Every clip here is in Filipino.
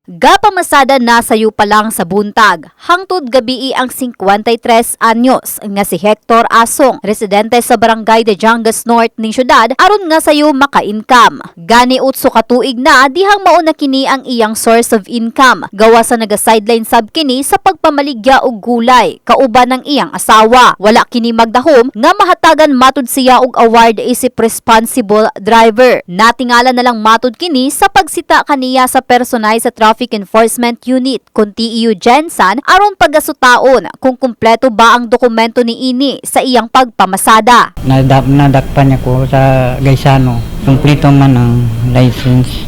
Gapamasada na sayo pa lang sa buntag. Hangtod gabi ang 53 anyos nga si Hector Asong, residente sa Barangay de Jangas North ning syudad, aron nga sayo maka-income. Gani utso ka tuig na dihang mauna kini ang iyang source of income. Gawa sa naga-sideline sab kini sa pagpamaligya og gulay, kauban ng iyang asawa. Wala kini magdahom nga mahatagan matud siya og award isip responsible driver. Natingala na lang matud kini sa pagsita kaniya sa personay sa Traffic Enforcement Unit kun TEU Gensan aron pagasutaon kung kumpleto ba ang dokumento ni ini sa iyang pagpamasada. Nadakpan niya ko sa Gaisano. Kumpleto man ang license.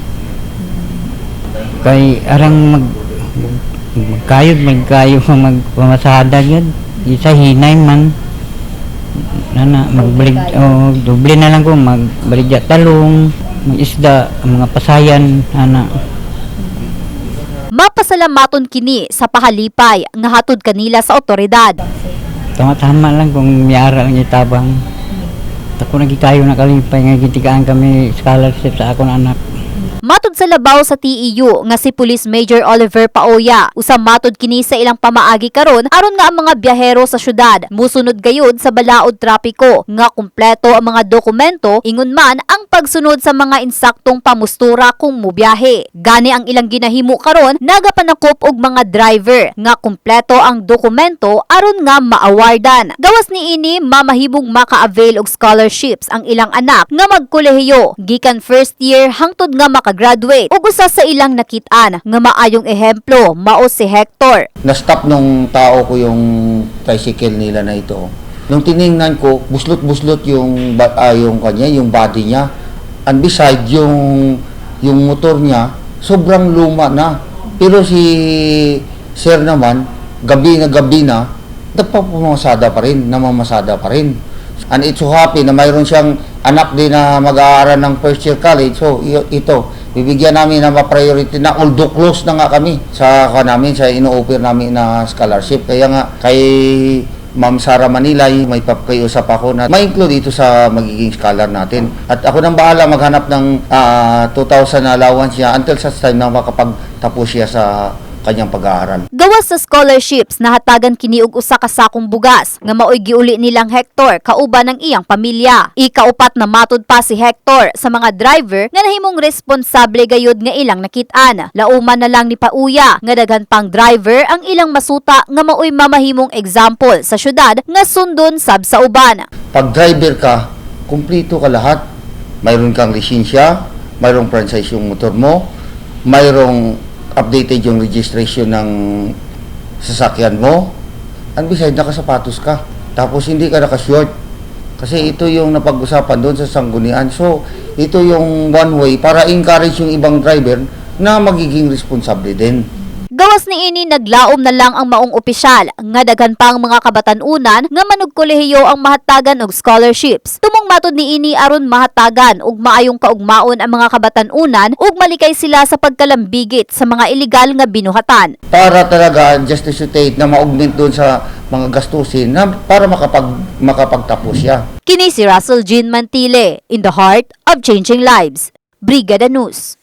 Kay arang magkayo magpamasada yun. Isa hinay man. Magbalik doble na lang ko magbaligya talong, mag-isda, mga pasayan Mapasalamaton kini sa pahalipay nga hatod kanila sa otoridad. Tama lang kung miyara lang itabang. Ako nagikayo na kalipay nga gitigaan kami scholarship sa akong anak. Matud sa labaw sa TEU nga si Police Major Oliver Paoya, usam matud kini sa ilang pamaagi karon aron nga ang mga biyahero sa syudad musunod gayud sa balaod trapiko nga kumpleto ang mga dokumento ingon man ang pagsunod sa mga insaktong pamustura kung mubiyahe. Gani ang ilang ginahimo karon nagapanakop og mga driver nga kumpleto ang dokumento aron nga maawardan. Gawas ni ini mamahimong maka-avail og scholarships ang ilang anak nga magkolehiyo gikan first year hangtod nga makagraduate ug usa sa ilang nakitaan nga maayong ehemplo mao si Hector. Na-stop nung tao ko yung tricycle nila na ito. Nung tiningnan ko, buslot-buslot yung kanya, yung body niya. And beside yung motor niya, sobrang luma na. Pero si sir naman, gabi na, namamasada pa rin. And it's so happy na mayroon siyang anak din na mag-aaral ng first year college. So, ito, bibigyan namin na ma-priority na, although close na nga kami sa ino-offer namin na scholarship. Kaya nga, kay Ma'am Sara Manila, may pakiusap ako na ma-include ito sa magiging scholar natin. At ako nang bahala maghanap ng 2,000 allowance niya until such time na makapagtapos siya sa kanyang pag-aaral. Gawas sa scholarships nahatagan kini og usa ka sakong bugas nga maoy giuli nilang Hector kauban ng iyang pamilya. Ikaupat na matud pa si Hector sa mga driver nga nahimong responsable gayud nga ilang nakit-an. Lauman na lang ni Pauya nga daghan pang driver ang ilang masuta nga maoy mamahimong example sa syudad nga sundon sab sa uban. Pag driver ka, kumpleto ka lahat. Mayroon kang lisensya, mayroong franchise yung motor mo, mayroong updated yung registration ng sasakyan mo, and besides, nakasapatos ka. Tapos hindi ka nakashort. Kasi ito yung napag-usapan doon sa sanggunian. So, ito yung one way para encourage yung ibang driver na magiging responsable din. Gawas ni ini naglaom na lang ang maong opisyal nga daghan pang mga kabatanunan nga manugkolehiyo ang mahatagan og scholarships. Tumong matud ni ini aron mahatagan og maayong kaugmaon ang mga kabatanunan ug malikay sila sa pagkalambigit sa mga illegal nga binuhatan. Para talaga just to state na ma-augment doon sa mga gastusin na para makapagtapos siya. Kini si Russell Jean Mantile in the heart of changing lives. Brigada News.